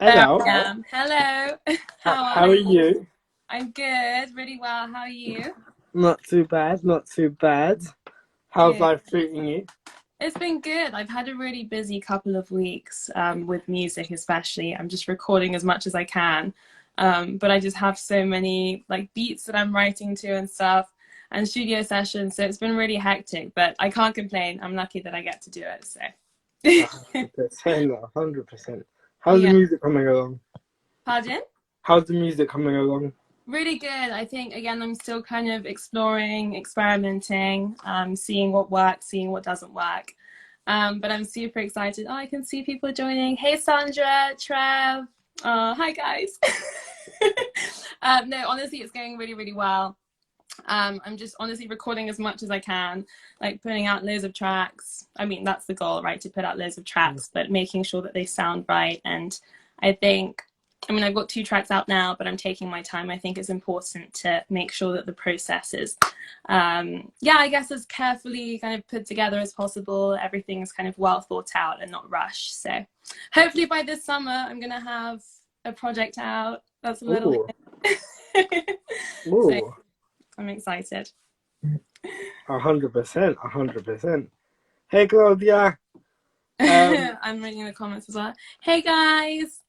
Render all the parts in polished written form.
There Hello. I am. Hello. How are How are you? you? I'm good, really well. How are you? Not too bad, not too bad. How's Good. life treating you? It's been good. I've had a really busy couple of weeks with music, especially. I'm just recording as much as I can, but I just have so many like beats that I'm writing to and stuff, and studio sessions. So it's been really hectic, but I can't complain. I'm lucky that I get to do it. So, 100%, 100%. How's the yeah. music coming along? Pardon? How's the music coming along? Really good. I think again, I'm still kind of exploring, experimenting, seeing what works, seeing what doesn't work. But I'm super excited. Oh, I can see people joining. Hey, Sandra, Trev. Hi, guys. No, honestly, it's going really, really well. I'm just honestly recording as much as I can, like putting out loads of tracks. I mean, that's the goal, right? To put out loads of tracks, but making sure that they sound right. And I think, I mean, I've got 2 tracks out now, but I'm taking my time. I think it's important to make sure that the process is, yeah, I guess as carefully kind of put together as possible. Everything is kind of well thought out and not rushed. So hopefully by this summer, I'm going to have a project out. That's a little Ooh, hint. So ooh, I'm excited. 100%, 100%. Hey, Claudia. Um, I'm reading the comments as well. Hey guys!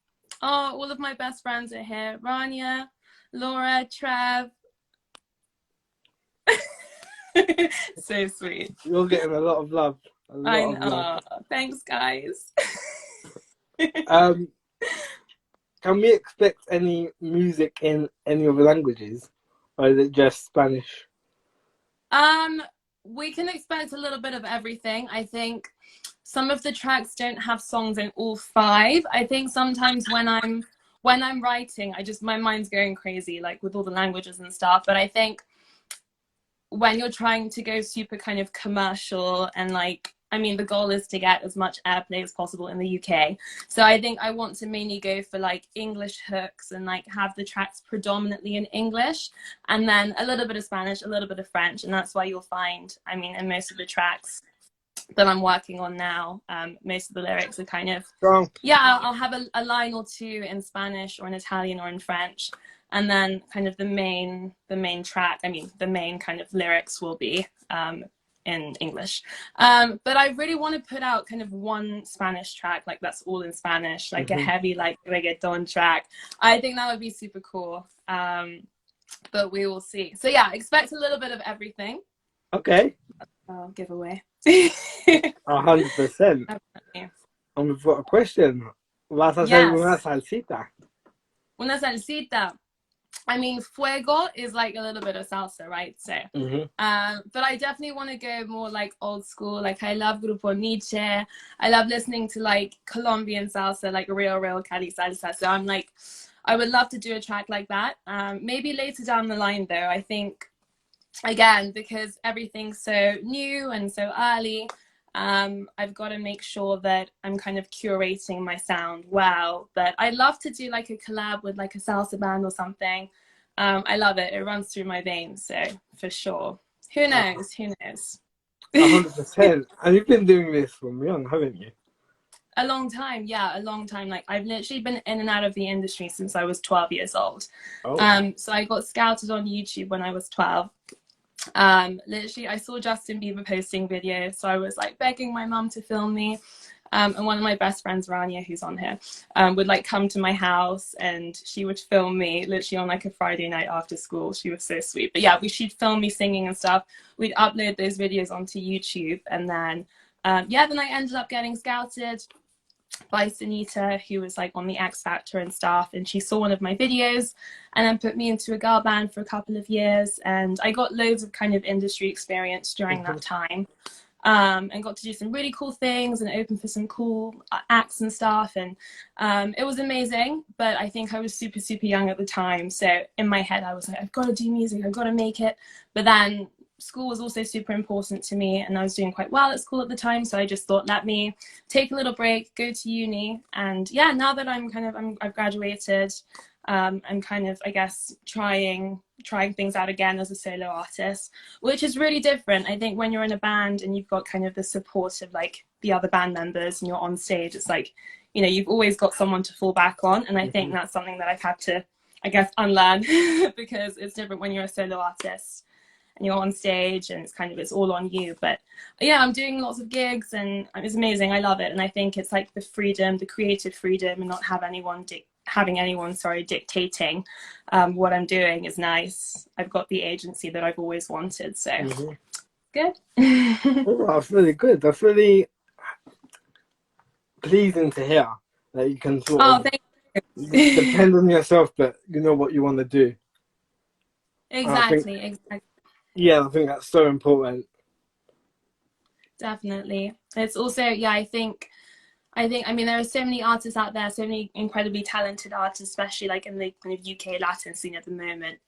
Oh, all of my best friends are here. Rania, Laura, Trev. So sweet. you're getting a lot of love. A I lot of love. know. Thanks, guys. Um, can we expect any music in any other languages? Or is it just Spanish? Um, we can expect a little bit of everything. I think some of the tracks don't have songs in all 5. I think sometimes when I'm writing, I just my mind's going crazy, like with all the languages and stuff. But I think when you're trying to go super kind of commercial and like, I mean, the goal is to get as much airplay as possible in the UK. So I think I want to mainly go for like English hooks and like have the tracks predominantly in English and then a little bit of Spanish, a little bit of French. And that's why you'll find, I mean, in most of the tracks that I'm working on now, most of the lyrics are kind of, Strong. yeah, I'll have a line or two in Spanish or in Italian or in French, and then kind of the main track, I mean, the main kind of lyrics will be in English. But I really want to put out kind of one Spanish track, like that's all in Spanish, like a Hmm. heavy, like reggaeton track. I think that would be super cool. But we will see. So yeah, expect a little bit of everything. Okay, I'll give away. 100%. And we've got a question. ¿Vas a hacer una Yes. salsita? Una salsita. I mean, fuego is like a little bit of salsa, right? So, Hmm. but I definitely want to go more like old school. Like I love Grupo Nietzsche. I love listening to like Colombian salsa, like real Cali salsa. So I'm like, I would love to do a track like that. Maybe later down the line, though. I think again because everything's so new and so early. I've got to make sure that I'm kind of curating my sound well. But I'd love to do like a collab with like a salsa band or something. I love it. It runs through my veins. So for sure. Who Uh, knows? Who knows? 100%. And you've been doing this from young, haven't you? A long time, yeah, a long time. Like I've literally been in and out of the industry since I was 12 years old. Oh. So I got scouted on YouTube when I was 12. Literally I saw Justin Bieber posting videos, so I was like begging my mum to film me. And one of my best friends, Rania, who's on here, would like come to my house and she would film me literally on like a Friday night after school. She was so sweet. But yeah, she'd film me singing and stuff. We'd upload those videos onto YouTube, and then yeah, then I ended up getting scouted by Sunita, who was like on the X Factor and stuff, and she saw one of my videos and then put me into a girl band for a couple of years, and I got loads of kind of industry experience during Hmm. that time, and got to do some really cool things and open for some cool acts and stuff, and it was amazing. But I think I was super young at the time, so in my head I was like, I've got to do music, I've got to make it. But then school was also super important to me, and I was doing quite well at school at the time, so I just thought, let me take a little break, go to uni. And yeah, now that I've graduated, I'm kind of, I guess, trying things out again as a solo artist, which is really different. I think when you're in a band and you've got kind of the support of like the other band members and you're on stage, it's like, you know, you've always got someone to fall back on. And I think that's something that I've had to, I guess, unlearn because it's different when you're a solo artist and you're on stage and it's kind of, it's all on you. But yeah, I'm doing lots of gigs and it's amazing. I love it. And I think it's like the freedom, the creative freedom, and not having anyone dictating what I'm doing is nice. I've got the agency that I've always wanted. So good. Oh, that's really good. That's really pleasing to hear that you can sort of depend on yourself, but you know what you want to do. Exactly. Yeah, I think that's so important. Definitely. It's also, yeah, I mean, there are so many artists out there, so many incredibly talented artists, especially like in the kind of UK Latin scene at the moment.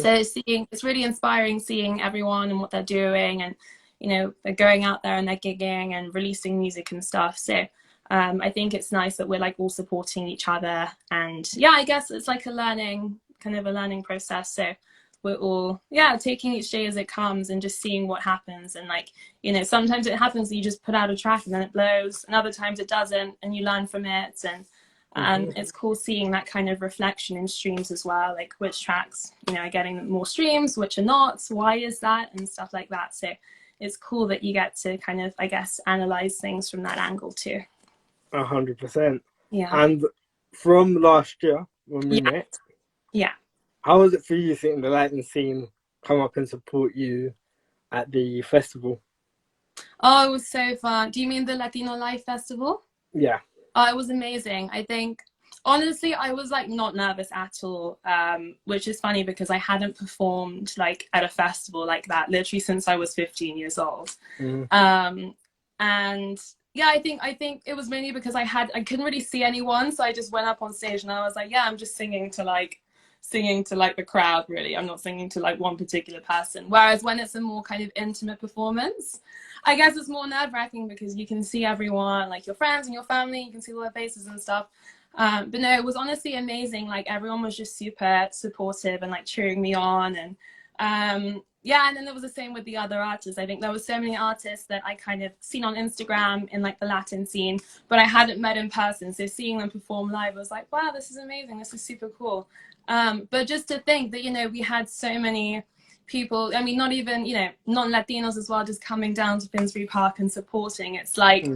So it's really inspiring seeing everyone and what they're doing, and you know, they're going out there and they're gigging and releasing music and stuff. So I think it's nice that we're like all supporting each other, and yeah, I guess it's like a learning process. So we're all taking each day as it comes and just seeing what happens. And like, you know, sometimes it happens that you just put out a track and then it blows, and other times it doesn't and you learn from it. And it's cool seeing that kind of reflection in streams as well, like which tracks, you know, are getting more streams, which are not, why is that, and stuff like that. So it's cool that you get to kind of, I guess, analyze things from that angle too. 100%. Yeah. And from last year when we met, how was it for you seeing the Latin scene come up and support you at the festival? Oh, it was so fun. Do you mean the Latino Live Festival? Yeah. Oh, it was amazing. I think, honestly, I was like not nervous at all, which is funny because I hadn't performed like at a festival like that literally since I was 15 years old. And yeah, I think it was mainly because I couldn't really see anyone, so I just went up on stage and I was like, yeah, I'm just singing to the crowd, really. I'm not singing to like one particular person. Whereas when it's a more kind of intimate performance, I guess it's more nerve-wracking because you can see everyone, like your friends and your family, you can see all their faces and stuff. But no, it was honestly amazing. Like everyone was just super supportive and like cheering me on. And yeah, and then it was the same with the other artists. I think there was so many artists that I kind of seen on Instagram in like the Latin scene, but I hadn't met in person. So seeing them perform live, I was like, wow, this is amazing. This is super cool. But just to think that, you know, we had so many people, I mean, not even, you know, non-Latinos as well, just coming down to Finsbury Park and supporting. It's like,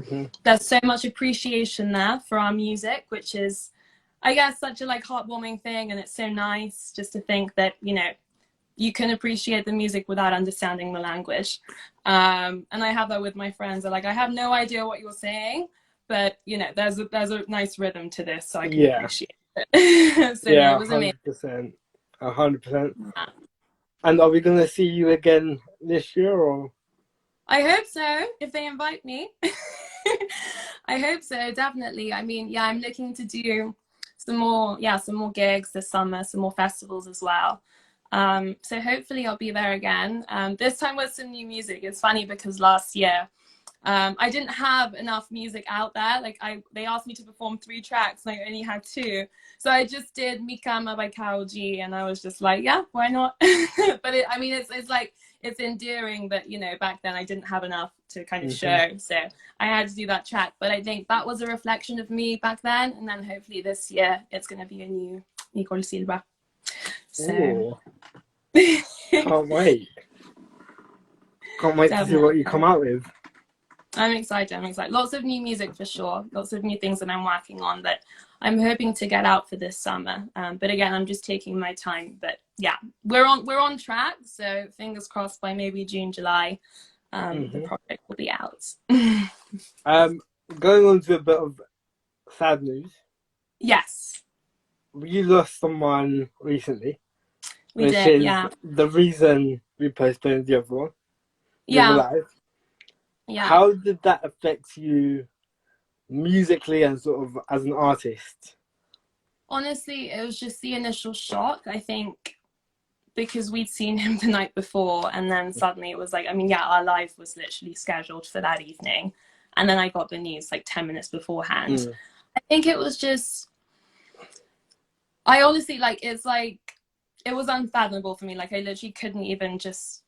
there's so much appreciation there for our music, which is, I guess, such a like heartwarming thing. And it's so nice just to think that, you know, you can appreciate the music without understanding the language. And I have that with my friends. They're like, I have no idea what you're saying, but you know, there's a nice rhythm to this, so I can appreciate it. So yeah, it was amazing. 100%. And are we gonna see you again this year, or? I hope so, if they invite me. I hope so, definitely. I mean, yeah, I'm looking to do some more gigs this summer, some more festivals as well. So hopefully I'll be there again. This time with some new music. It's funny because last year I didn't have enough music out there. Like they asked me to perform 3 tracks and I only had 2. So I just did Mi Cama by Karol G, and I was just like, yeah, why not? But I mean, it's like, it's endearing that, you know, back then I didn't have enough to kind of show. So I had to do that track. But I think that was a reflection of me back then. And then hopefully this year it's going to be a new Nicole Silva. So can't wait. Can't wait to see what you come out with. I'm excited. Lots of new music for sure. Lots of new things that I'm working on that I'm hoping to get out for this summer. But again, I'm just taking my time. But yeah, we're on track. So fingers crossed by maybe June, July, the project will be out. Going on to a bit of sad news. Yes. We lost someone recently. We did, yeah. The reason we postponed the other one. Yeah. Yeah. How did that affect you musically and sort of as an artist? Honestly, it was just the initial shock, I think, because we'd seen him the night before, and then suddenly it was like, I mean, yeah, our live was literally scheduled for that evening, and then I got the news like 10 minutes beforehand. I think it was just, I honestly, like, it's like, it was unfathomable for me. Like, I literally couldn't even just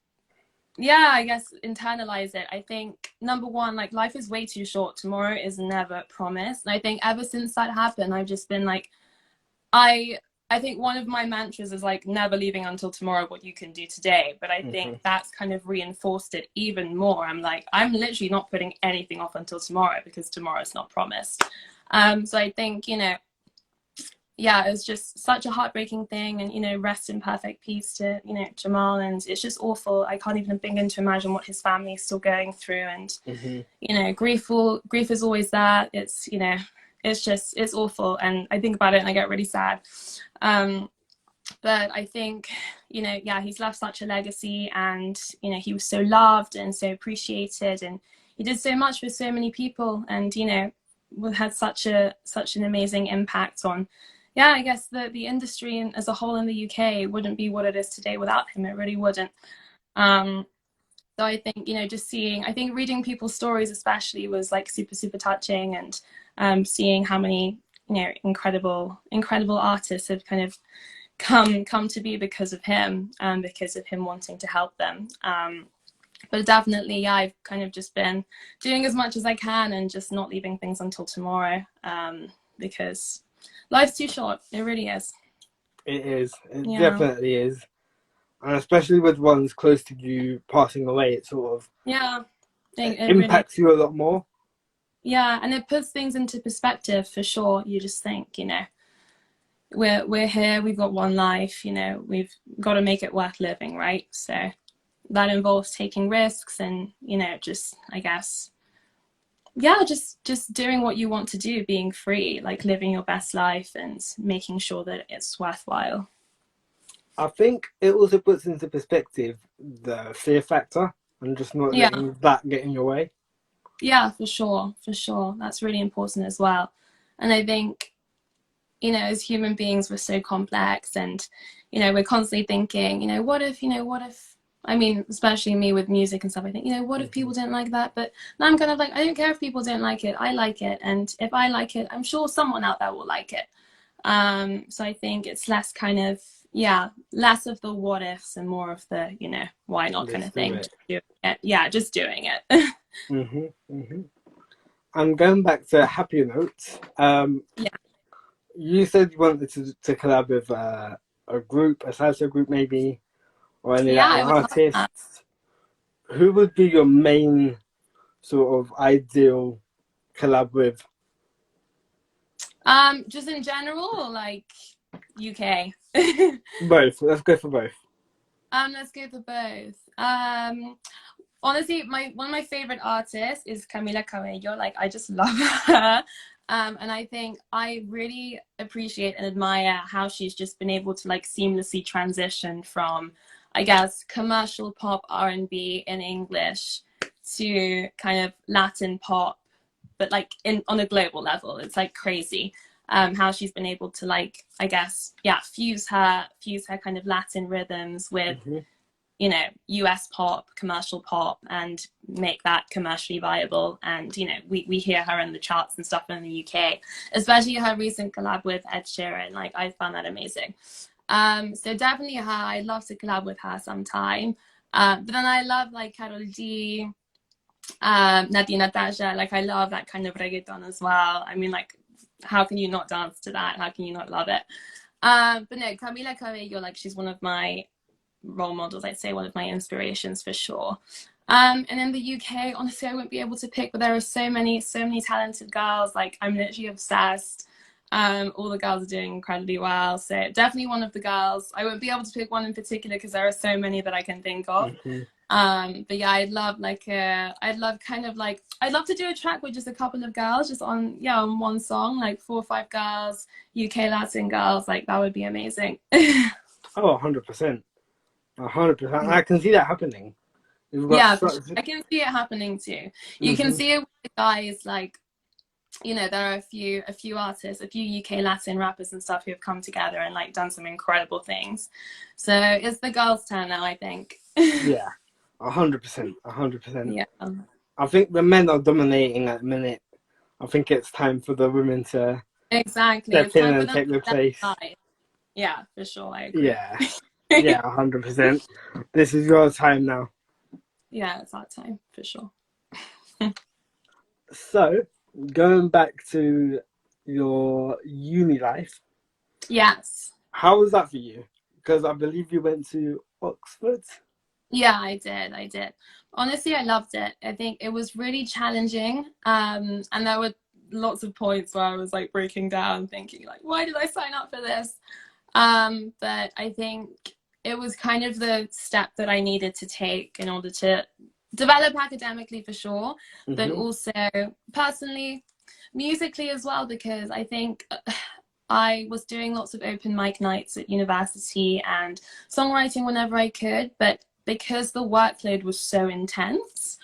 yeah, I guess internalize it. I think number one, like life is way too short. Tomorrow is never promised. And I think ever since that happened, I've just been like, I I think one of my mantras is like never leaving until tomorrow what you can do today. But I think that's kind of reinforced it even more. I'm like, I'm literally not putting anything off until tomorrow because tomorrow's not promised. So I think, you know, yeah, it was just such a heartbreaking thing, and you know, rest in perfect peace to, you know, Jamal. And it's just awful. I can't even begin to imagine what his family is still going through. And you know, grief is always there. It's, you know, it's awful, and I think about it and I get really sad. But I think, you know, yeah, he's left such a legacy, and you know, he was so loved and so appreciated, and he did so much for so many people, and you know, had such an amazing impact on, yeah, I guess the industry as a whole in the UK wouldn't be what it is today without him. It really wouldn't. So I think, you know, just seeing, I think reading people's stories especially was like super touching, and seeing how many, you know, incredible artists have kind of come to be because of him, and because of him wanting to help them. But definitely, yeah, I've kind of just been doing as much as I can and just not leaving things until tomorrow, because life's too short. It really is. It is. It definitely is. And especially with ones close to you passing away, it sort of it impacts you a lot more. Yeah, and it puts things into perspective for sure. You just think, you know, we're here, we've got one life, you know, we've got to make it worth living, right? So that involves taking risks, and you know, just, I guess, yeah, just doing what you want to do, being free, like living your best life and making sure that it's worthwhile. I think it also puts into perspective the fear factor and just not letting that get in your way. Yeah, for sure. That's really important as well. And I think, you know, as human beings, we're so complex, and you know, we're constantly thinking, you know, what if, I mean, especially me with music and stuff, I think, you know, what if people didn't like that? But now I'm kind of like, I don't care if people don't like it. I like it. And if I like it, I'm sure someone out there will like it. So I think it's less kind of, less of the what ifs and more of the, you know, why not kind of thing. Just doing it. And going back to happier notes, you said you wanted to collab with a group, a salsa group maybe, or any artists. Who would be your main sort of ideal collab with? Just in general, or like UK? Both. Let's go for both. Let's go for both. Honestly, one of my favorite artists is Camila Cabello. Like, I just love her. And I think I really appreciate and admire how she's just been able to like seamlessly transition from, I guess, commercial pop R&B in English to kind of Latin pop, but like on a global level. It's like crazy how she's been able to, like, I guess, fuse her kind of Latin rhythms with, you know, US pop, commercial pop, and make that commercially viable. And, you know, we hear her in the charts and stuff in the UK, especially her recent collab with Ed Sheeran. Like, I found that amazing. So definitely her. I'd love to collab with her sometime. But then I love like Karol G, Nati Natasha. Like, I love that kind of reggaeton as well. I mean, like, how can you not dance to that? How can you not love it? But no, Camila Cabello, like, she's one of my role models, I'd say, one of my inspirations for sure. And in the UK, honestly, I wouldn't be able to pick, but there are so many talented girls. Like, I'm literally obsessed. All the girls are doing incredibly well. So definitely one of the girls. I won't be able to pick one in particular because there are so many that I can think of. But yeah, I'd love to do a track with just a couple of girls, just on one song, like 4 or 5 girls, UK Latin girls. Like, that would be amazing. Oh, 100%. 100%. I can see that happening. I can see it happening too. You can see it with the guys, like, you know, there are a few artists, a few UK Latin rappers and stuff who have come together and like done some incredible things. So it's the girls' turn now, I think. 100%. 100%. Yeah. I think the men are dominating at the minute. I think it's time for the women to step in and take their place. Yeah, for sure. I agree. Yeah, 100%. This is your time now. yeah, it's that time for sure. So, going back to your uni life, Yes. how was that for you? Because I believe you went to Oxford. Yeah, I did. Honestly, I loved it. I think it was really challenging. And there were lots of points where I was like breaking down, thinking like, why did I sign up for this? But I think it was kind of the step that I needed to take in order to develop academically for sure, but Mm-hmm. also personally, musically as well, because I think I was doing lots of open mic nights at university and songwriting whenever I could, but because the workload was so intense,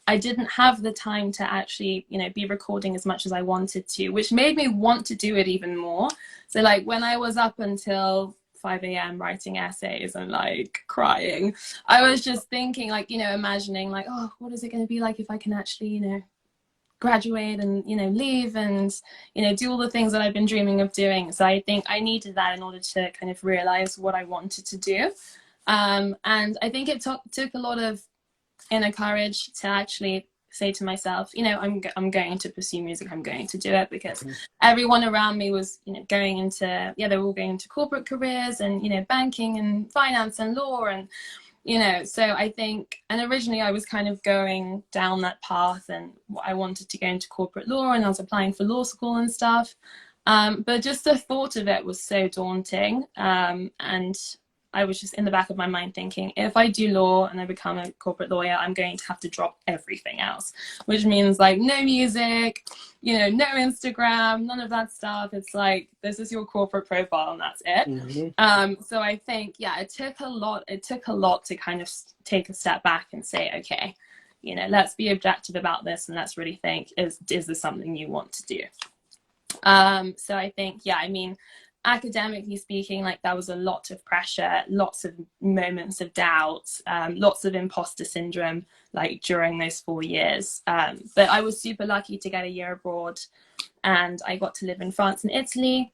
I didn't have the time to actually, you know, be recording as much as I wanted to, which made me want to do it even more. So like when I was up until 5 a.m. writing essays and like crying, I was just thinking like, you know, imagining like, oh, what is it going to be like if I can actually, you know, graduate and, you know, leave and, you know, do all the things that I've been dreaming of doing. So I think I needed that in order to kind of realize what I wanted to do. And I think it took a lot of inner courage to actually say to myself, you know, I'm going to pursue music. I'm going to do it, because everyone around me was, you know, going into, yeah, they were all going into corporate careers and, you know, banking and finance and law and, you know, so I think, and originally I was kind of going down that path and I wanted to go into corporate law and I was applying for law school and stuff. But just the thought of it was so daunting. And I was just in the back of my mind thinking, if I do law and I become a corporate lawyer, I'm going to have to drop everything else, which means like no music, you know, no Instagram, none of that stuff. It's like, this is your corporate profile and that's it. Mm-hmm. So I think, yeah, it took a lot to kind of take a step back and say, okay, you know, let's be objective about this and let's really think, is this something you want to do? So I think, yeah, I mean, academically speaking, like there was a lot of pressure, lots of moments of doubt, lots of imposter syndrome, like during those 4 years. But I was super lucky to get a year abroad and I got to live in France and Italy.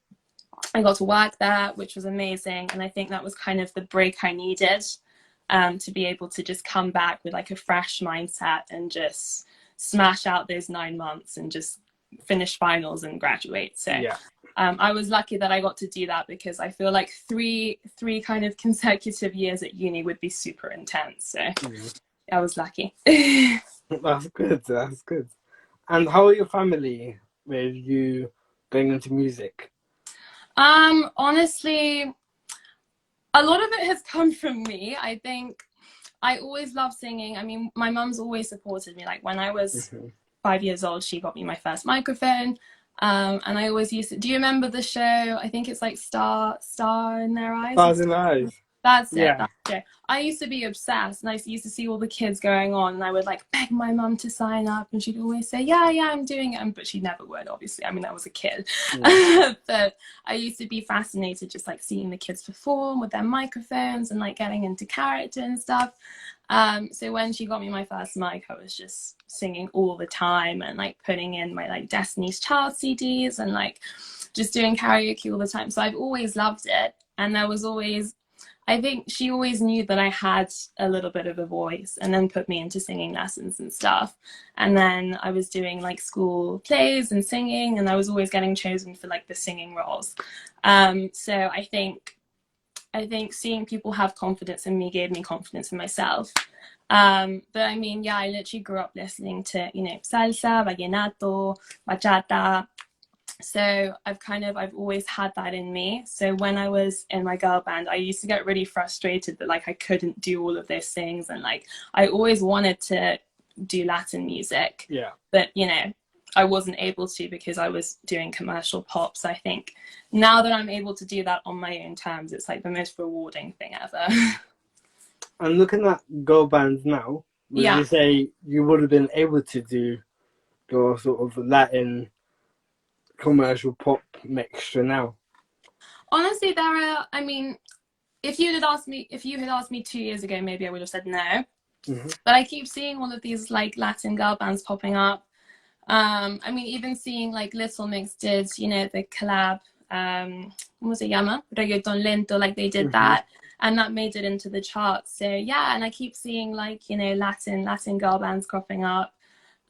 I got to work there, which was amazing. And I think that was kind of the break I needed, to be able to just come back with like a fresh mindset and just smash out those 9 months and just finish finals and graduate. So Yeah. I was lucky that I got to do that, because I feel like three kind of consecutive years at uni would be super intense. So I was lucky. That's good. That's good. And how are your family with you going into music? Honestly, a lot of it has come from me. I think I always loved singing. I mean, my mum's always supported me. Like when I was 5 years old, she got me my first microphone. And I always used to, do you remember the show? I think it's like Star in Their Eyes. Stars in Eyes. That's it. Yeah. That's it. I used to be obsessed, and I used to see all the kids going on, and I would like beg my mum to sign up, and she'd always say, "Yeah, yeah, I'm doing it," but she never would. Obviously, I mean, I was a kid, but I used to be fascinated, just like seeing the kids perform with their microphones and like getting into character and stuff. So when she got me my first mic, I was just singing all the time and like putting in my like Destiny's Child CDs and like just doing karaoke all the time. So I've always loved it, and there was always, I think she always knew that I had a little bit of a voice, and then put me into singing lessons and stuff. And then I was doing like school plays and singing, and I was always getting chosen for like the singing roles. So I think seeing people have confidence in me gave me confidence in myself. But I mean, yeah, I literally grew up listening to, you know, salsa, vallenato, bachata. So I've always had that in me. So when I was in my girl band, I used to get really frustrated that like I couldn't do all of those things, and like I always wanted to do Latin music. Yeah. But you know, I wasn't able to because I was doing commercial pop. So I think now that I'm able to do that on my own terms, it's like the most rewarding thing ever. And looking at girl bands now, would you say you would have been able to do your sort of Latin commercial pop mixture now? Honestly, I mean, if you had asked me 2 years ago, maybe I would have said no. But I keep seeing all of these like Latin girl bands popping up. I mean, even seeing like Little Mix did, you know, the collab, ¿cómo se llama? Reggaeton Lento, like they did that. and that made it into the charts. So yeah, and I keep seeing like, you know, Latin girl bands cropping up.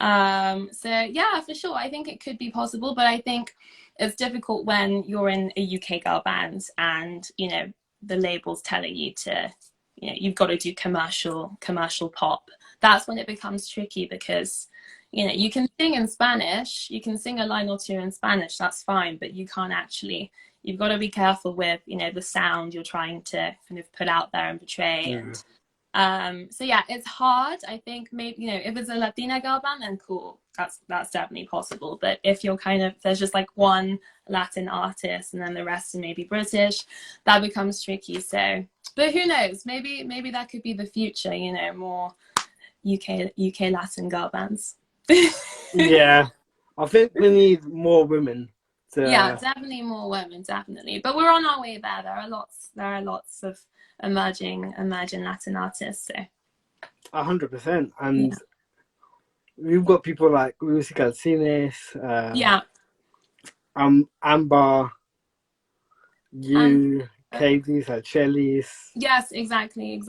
So yeah, for sure, I think it could be possible, but I think it's difficult when you're in a UK girl band and, you know, the label's telling you to, you know, you've got to do commercial pop. That's when it becomes tricky, because, you know, you can sing in Spanish, you can sing a line or two in Spanish, that's fine, but you can't actually, you've got to be careful with, you know, the sound you're trying to kind of put out there and portray. And so yeah, it's hard. I think maybe, you know, if it's a Latina girl band, then cool, that's definitely possible. But if you're kind of, there's just like one Latin artist and then the rest are maybe British, that becomes tricky. So, but who knows, maybe that could be the future, you know, more UK Latin girl bands. Yeah, I think we need more women to... Yeah, definitely more women, definitely. But we're on our way there. There are lots of emerging Latin artists. So 100%. And we've got people like Lucy Calcines, yeah, Amber, you, Katie, Chelis. Yes, exactly.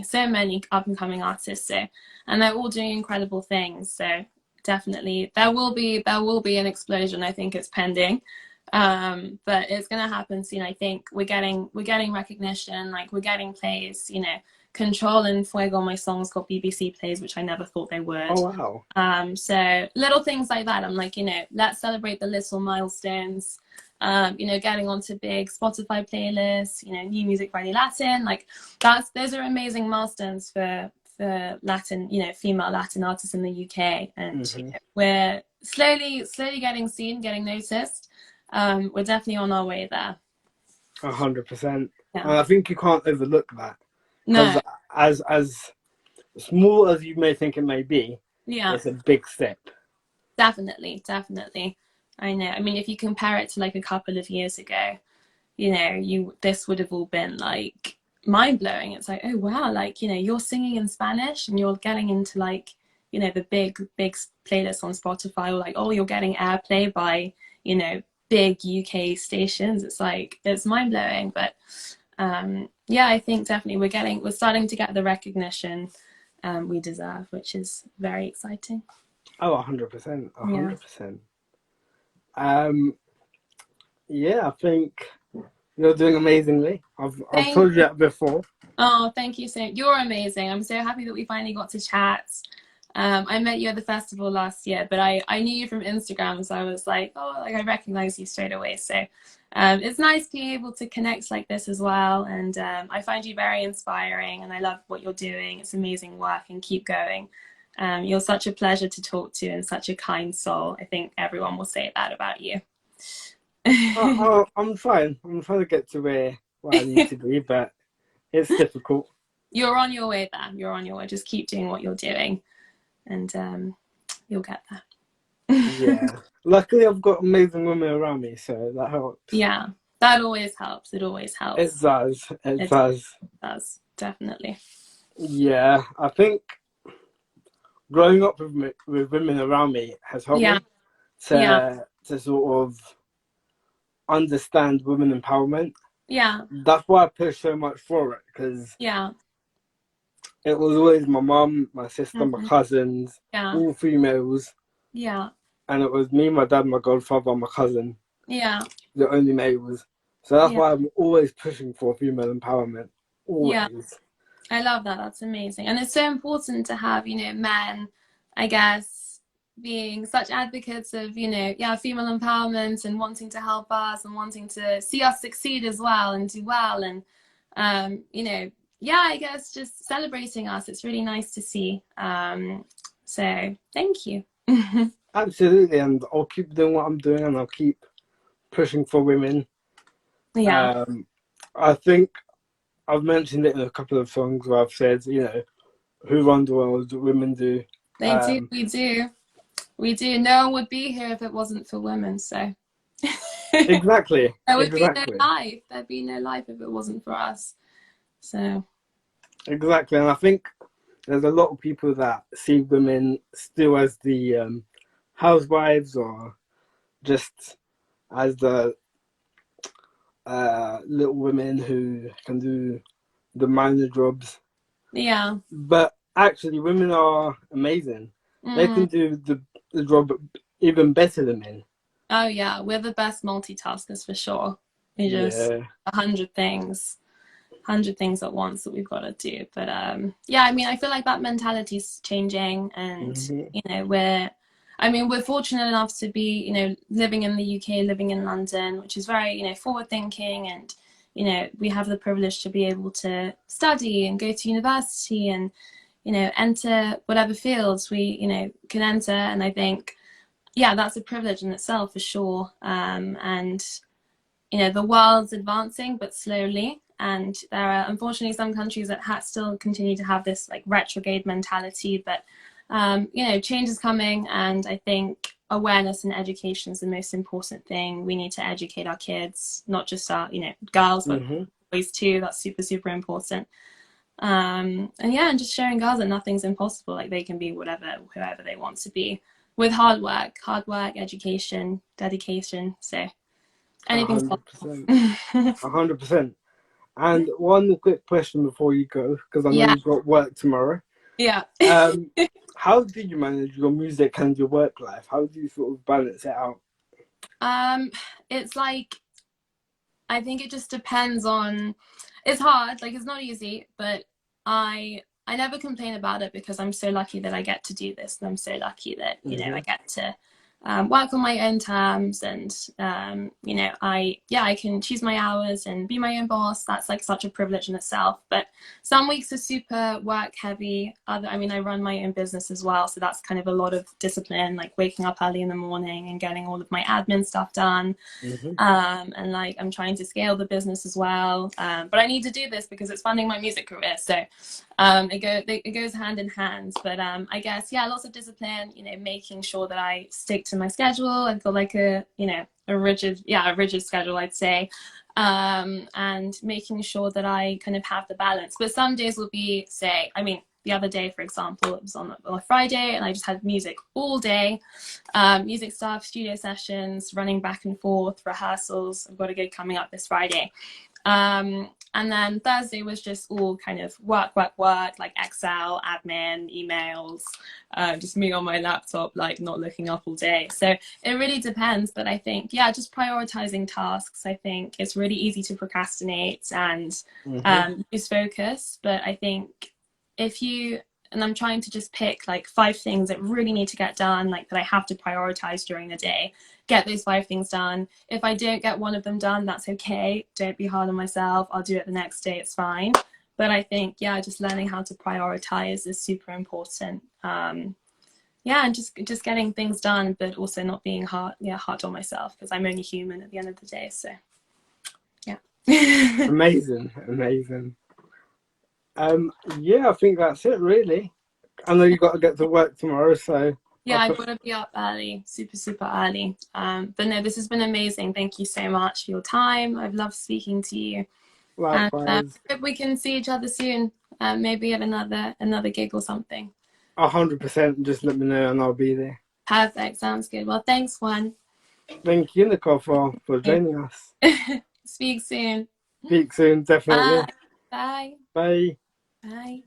So many up and coming artists. So, and they're all doing incredible things. So definitely there will be an explosion. I think it's pending. But it's gonna happen soon. I think we're getting recognition, like we're getting plays, you know. Control and Fuego, my songs got BBC plays, which I never thought they would. Oh wow. So little things like that. I'm like, you know, let's celebrate the little milestones. You know, getting onto big Spotify playlists, you know, New Music Friday Latin, like those are amazing milestones for Latin, you know, female Latin artists in the UK. And you know, we're slowly getting seen, getting noticed. We're definitely on our way there. 100%. Yeah. And I think you can't overlook that. No. As small as you may think it may be, yeah, it's a big step. Definitely. I know. I mean, if you compare it to like a couple of years ago, you know, this would have all been like mind blowing. It's like, oh wow, like, you know, you're singing in Spanish and you're getting into like, you know, the big playlists on Spotify, or like, oh, you're getting airplay by, you know, big UK stations. It's like, it's mind blowing. But yeah, I think definitely we're starting to get the recognition we deserve, which is very exciting. Oh, 100%. 100%. Yeah, I think you're doing amazingly. I've told you that before. Oh, thank you so much. You're amazing. I'm so happy that we finally got to chat. I met you at the festival last year, but I knew you from Instagram, so I was like, oh, like I recognize you straight away. So it's nice being able to connect like this as well. And I find you very inspiring, and I love what you're doing. It's amazing work, and keep going. You're such a pleasure to talk to and such a kind soul. I think everyone will say that about you. I'm trying to get to where I need to be, but it's difficult. You're on your way there. You're on your way. Just keep doing what you're doing, and you'll get there. Yeah. Luckily, I've got amazing women around me, so that helps. Yeah, that always helps. It always helps. It does. It does. Definitely. Yeah, I think growing up with women around me has helped me to sort of understand women empowerment. Yeah. That's why I push so much for it, because it was always my mum, my sister, my cousins, all females. Yeah. And it was me, my dad, my godfather, my cousin. Yeah. The only males. So that's why I'm always pushing for female empowerment. Always. Yeah. I love that. That's amazing. And it's so important to have, you know, men, I guess, being such advocates of, you know, female empowerment and wanting to help us and wanting to see us succeed as well and do well. And, you know, I guess just celebrating us. It's really nice to see. So thank you. Absolutely. And I'll keep doing what I'm doing, and I'll keep pushing for women. Yeah. I think I've mentioned it in a couple of songs where I've said, you know, who run the world, women do. They do. We do. No one would be here if it wasn't for women. So exactly. There would be no life. There'd be no life if it wasn't for us. So exactly. And I think there's a lot of people that see women still as the housewives, or just as the little women who can do the minor jobs. Yeah. But actually, women are amazing. They Mm. can do the job even better than men. Oh yeah, we're the best multitaskers for sure. We just Yeah. 100 things at once that we've got to do. But yeah, I mean, I feel like that mentality's changing, and Mm-hmm. you know, we're fortunate enough to be, you know, living in the UK, living in London, which is very, you know, forward thinking, and you know, we have the privilege to be able to study and go to university and, you know, enter whatever fields we, you know, can enter. And I think, yeah, that's a privilege in itself for sure. And you know, the world's advancing, but slowly. And there are unfortunately some countries that still continue to have this like retrograde mentality. But you know, change is coming, and I think awareness and education is the most important thing. We need to educate our kids, not just our, you know, girls, but Mm-hmm. boys too. That's super, super important. And yeah, and just showing girls that nothing's impossible. Like they can be whatever, whoever they want to be, with hard work, education, dedication. So anything's 100%. possible. 100%. And one quick question before you go, because I know Yeah, you've got work tomorrow. yeah. Um, how do you manage your music and your work life? How do you sort of balance it out? um, it's like, I think it just depends on. It's hard, like it's not easy, but I never complain about it because I'm so lucky that I get to do this, and I'm so lucky that, you know, I Mm-hmm. get to work on my own terms, and you know, I can choose my hours and be my own boss. That's like such a privilege in itself. But some weeks are super work heavy. I mean, I run my own business as well, so that's kind of a lot of discipline, like waking up early in the morning and getting all of my admin stuff done. Mm-hmm. And like I'm trying to scale the business as well, but I need to do this because it's funding my music career. So it goes hand in hand. But I guess, yeah, lots of discipline, you know, making sure that I stick to my schedule. I've got like a, you know, a rigid schedule, I'd say. And making sure that I kind of have the balance. But some days will be, say, I mean, the other day, for example, it was on a Friday, and I just had music all day, music stuff, studio sessions, running back and forth, rehearsals. I've got a gig coming up this Friday. And then Thursday was just all kind of work, like Excel, admin, emails, just me on my laptop, like not looking up all day. So it really depends. But I think, yeah, just prioritizing tasks. I think it's really easy to procrastinate and Mm-hmm. lose focus. But I think if you, and I'm trying to just pick like 5 things that really need to get done, like that I have to prioritize during the day, get those 5 things done. If I don't get one of them done, that's okay. Don't be hard on myself. I'll do it the next day. It's fine. But I think, yeah, just learning how to prioritize is super important. Yeah, and just getting things done, but also not being hard on myself, because I'm only human at the end of the day. So yeah. Amazing, amazing. Yeah, I think that's it really. I know you got to get to work tomorrow, so Yeah, I'll I've put got to be up early, super, super early. But no, this has been amazing. Thank you so much for your time. I've loved speaking to you, and likewise. hope we can see each other soon. Maybe at another gig or something. 100%. Just let me know and I'll be there. Perfect. Sounds good. Well, thanks, Juan. Thank you, Nicole, for joining us. Speak soon. Speak soon, definitely. Bye. Bye. Bye. Bye.